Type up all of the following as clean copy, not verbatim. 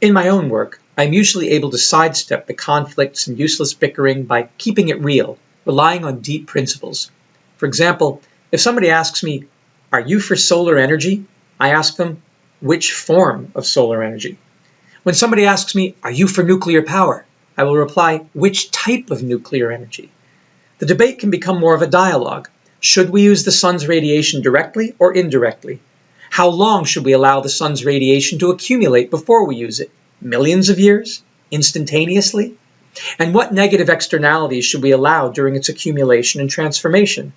In my own work, I'm usually able to sidestep the conflicts and useless bickering by keeping it real, relying on deep principles. For example, if somebody asks me, "Are you for solar energy?" I ask them, "Which form of solar energy?" When somebody asks me, "Are you for nuclear power?" I will reply, "Which type of nuclear energy?" The debate can become more of a dialogue. Should we use the sun's radiation directly or indirectly? How long should we allow the sun's radiation to accumulate before we use it? Millions of years? Instantaneously? And what negative externalities should we allow during its accumulation and transformation?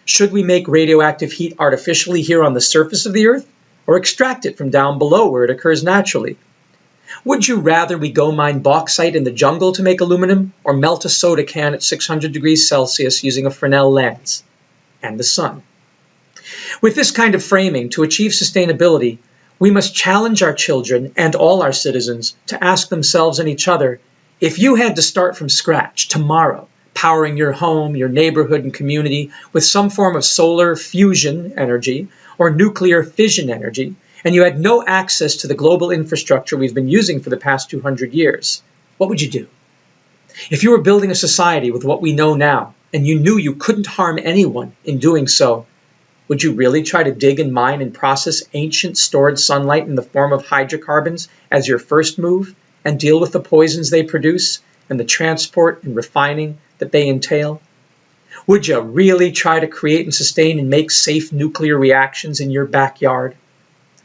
Should we make radioactive heat artificially here on the surface of the Earth, or extract it from down below where it occurs naturally? Would you rather we go mine bauxite in the jungle to make aluminum, or melt a soda can at 600 degrees Celsius using a Fresnel lens? And the sun. With this kind of framing, to achieve sustainability, we must challenge our children and all our citizens to ask themselves and each other, if you had to start from scratch tomorrow, powering your home, your neighborhood, and community with some form of solar fusion energy or nuclear fission energy, and you had no access to the global infrastructure we've been using for the past 200 years, what would you do? If you were building a society with what we know now, and you knew you couldn't harm anyone in doing so, would you really try to dig and mine and process ancient stored sunlight in the form of hydrocarbons as your first move, and deal with the poisons they produce and the transport and refining that they entail? Would you really try to create and sustain and make safe nuclear reactions in your backyard?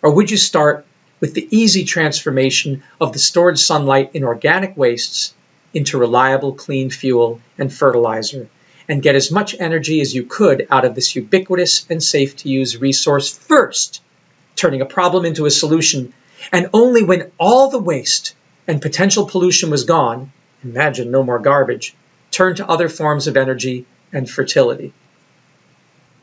Or would you start with the easy transformation of the stored sunlight in organic wastes into reliable clean fuel and fertilizer, and get as much energy as you could out of this ubiquitous and safe-to-use resource first, turning a problem into a solution, and only when all the waste and potential pollution was gone, imagine no more garbage, turn to other forms of energy and fertility?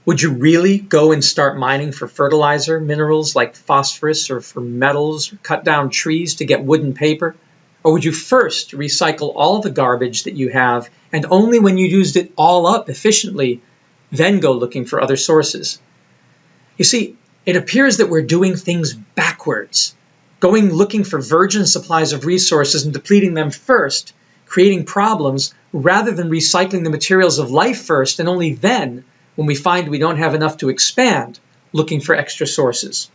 Would you really go and start mining for fertilizer, minerals like phosphorus, or for metals, or cut down trees to get wood and paper? Or would you first recycle all the garbage that you have, and only when you used it all up efficiently, then go looking for other sources? You see, it appears that we're doing things backwards, going looking for virgin supplies of resources and depleting them first, creating problems, rather than recycling the materials of life first, and only then, when we find we don't have enough to expand, looking for extra sources.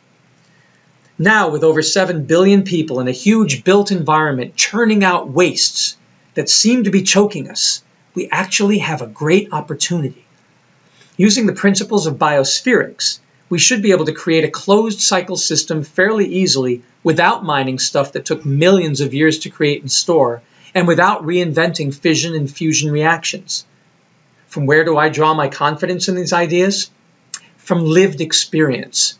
Now, with over 7 billion people in a huge built environment churning out wastes that seem to be choking us, we actually have a great opportunity. Using the principles of biospherics, we should be able to create a closed cycle system fairly easily without mining stuff that took millions of years to create and store, and without reinventing fission and fusion reactions. From where do I draw my confidence in these ideas? From lived experience.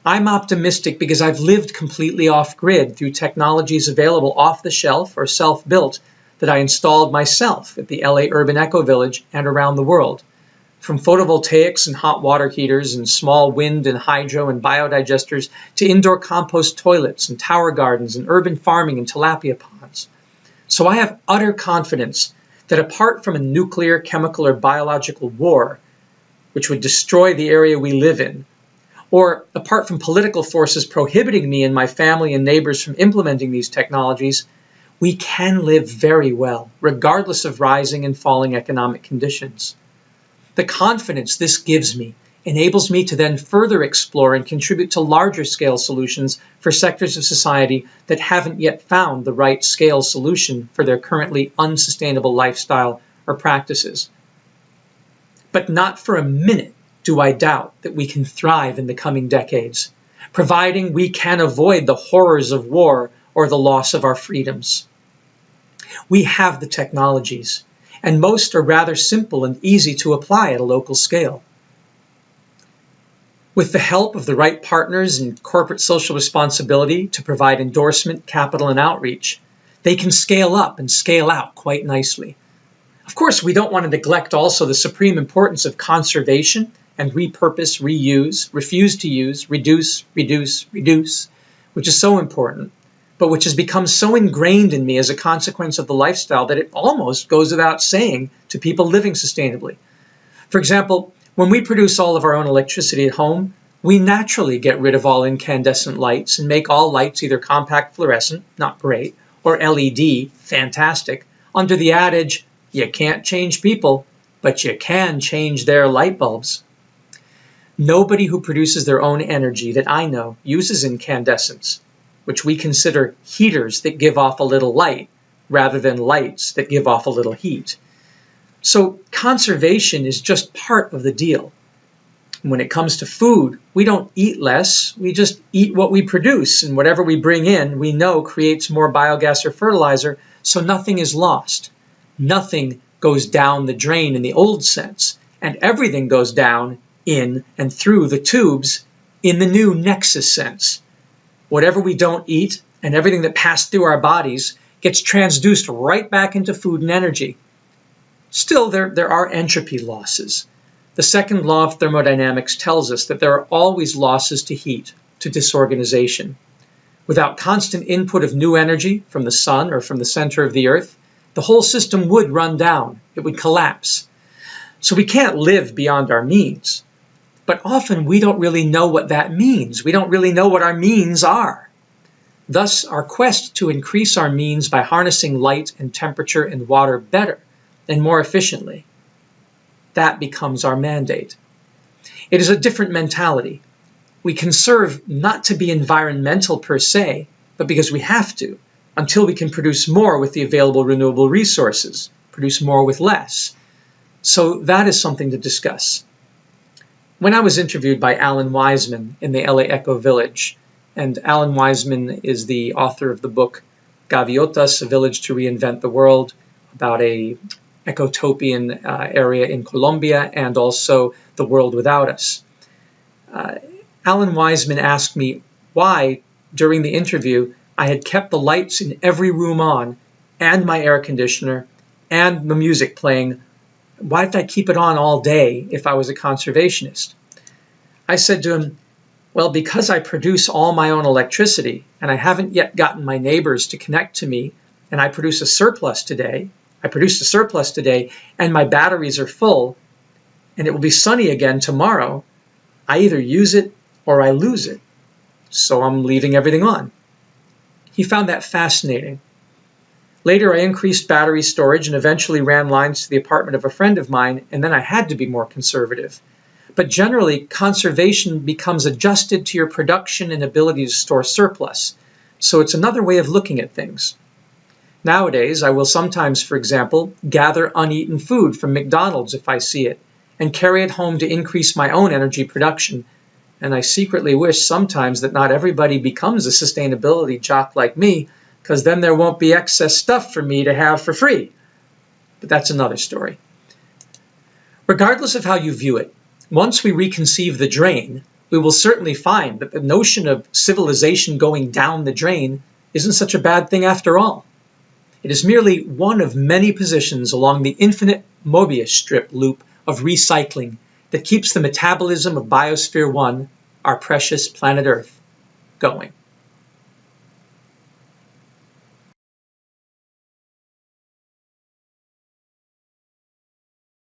I'm optimistic because I've lived completely off-grid through technologies available off the shelf or self-built that I installed myself at the LA Urban Eco Village and around the world. From photovoltaics and hot water heaters and small wind and hydro and biodigesters to indoor compost toilets and tower gardens and urban farming and tilapia ponds. So I have utter confidence that apart from a nuclear, chemical, or biological war, which would destroy the area we live in, or apart from political forces prohibiting me and my family and neighbors from implementing these technologies, we can live very well, regardless of rising and falling economic conditions. The confidence this gives me enables me to then further explore and contribute to larger scale solutions for sectors of society that haven't yet found the right scale solution for their currently unsustainable lifestyle or practices. But not for a minute do I doubt that we can thrive in the coming decades, providing we can avoid the horrors of war or the loss of our freedoms. We have the technologies, and most are rather simple and easy to apply at a local scale. With the help of the right partners and corporate social responsibility to provide endorsement, capital, and outreach, they can scale up and scale out quite nicely. Of course, we don't want to neglect also the supreme importance of conservation and repurpose, reuse, refuse to use, reduce, which is so important, but which has become so ingrained in me as a consequence of the lifestyle that it almost goes without saying to people living sustainably. For example, when we produce all of our own electricity at home, We naturally get rid of all incandescent lights and make all lights either compact fluorescent, not great, or LED, fantastic, under the adage, you can't change people, but you can change their light bulbs. Nobody who produces their own energy that I know uses incandescents, which we consider heaters that give off a little light, rather than lights that give off a little heat. So conservation is just part of the deal. When it comes to food, we don't eat less, we just eat what we produce, and whatever we bring in, we know creates more biogas or fertilizer, so nothing is lost. Nothing goes down the drain in the old sense, and everything goes down in and through the tubes in the new nexus sense. Whatever we don't eat and everything that passed through our bodies gets transduced right back into food and energy. Still, there are entropy losses. The second law of thermodynamics tells us that there are always losses to heat, to disorganization. Without constant input of new energy from the sun or from the center of the earth, the whole system would run down. It would collapse. So we can't live beyond our means. But often we don't really know what that means. We don't really know what our means are. Thus, our quest to increase our means by harnessing light and temperature and water better and more efficiently, that becomes our mandate. It is a different mentality. We conserve not to be environmental per se, but because we have to, until we can produce more with the available renewable resources, produce more with less. So that is something to discuss. When I was interviewed by Alan Wiseman in the LA Eco Village, and Alan Wiseman is the author of the book Gaviotas, A Village to Reinvent the World, about a ecotopian area in Colombia, and also The World Without Us. Alan Wiseman asked me why, during the interview, I had kept the lights in every room on, and my air conditioner, and the music playing. Why did I keep it on all day if I was a conservationist? I said to him, well, because I produce all my own electricity, and I haven't yet gotten my neighbors to connect to me, and I produced a surplus today, and my batteries are full, and it will be sunny again tomorrow, I either use it or I lose it. So I'm leaving everything on. He found that fascinating. Later, I increased battery storage and eventually ran lines to the apartment of a friend of mine, and then I had to be more conservative. But generally, conservation becomes adjusted to your production and ability to store surplus. So it's another way of looking at things. Nowadays, I will sometimes, for example, gather uneaten food from McDonald's if I see it, and carry it home to increase my own energy production. And I secretly wish sometimes that not everybody becomes a sustainability jock like me, because then there won't be excess stuff for me to have for free. But that's another story. Regardless of how you view it, once we reconceive the drain, we will certainly find that the notion of civilization going down the drain isn't such a bad thing after all. It is merely one of many positions along the infinite Mobius strip loop of recycling that keeps the metabolism of Biosphere 1, our precious planet Earth, going.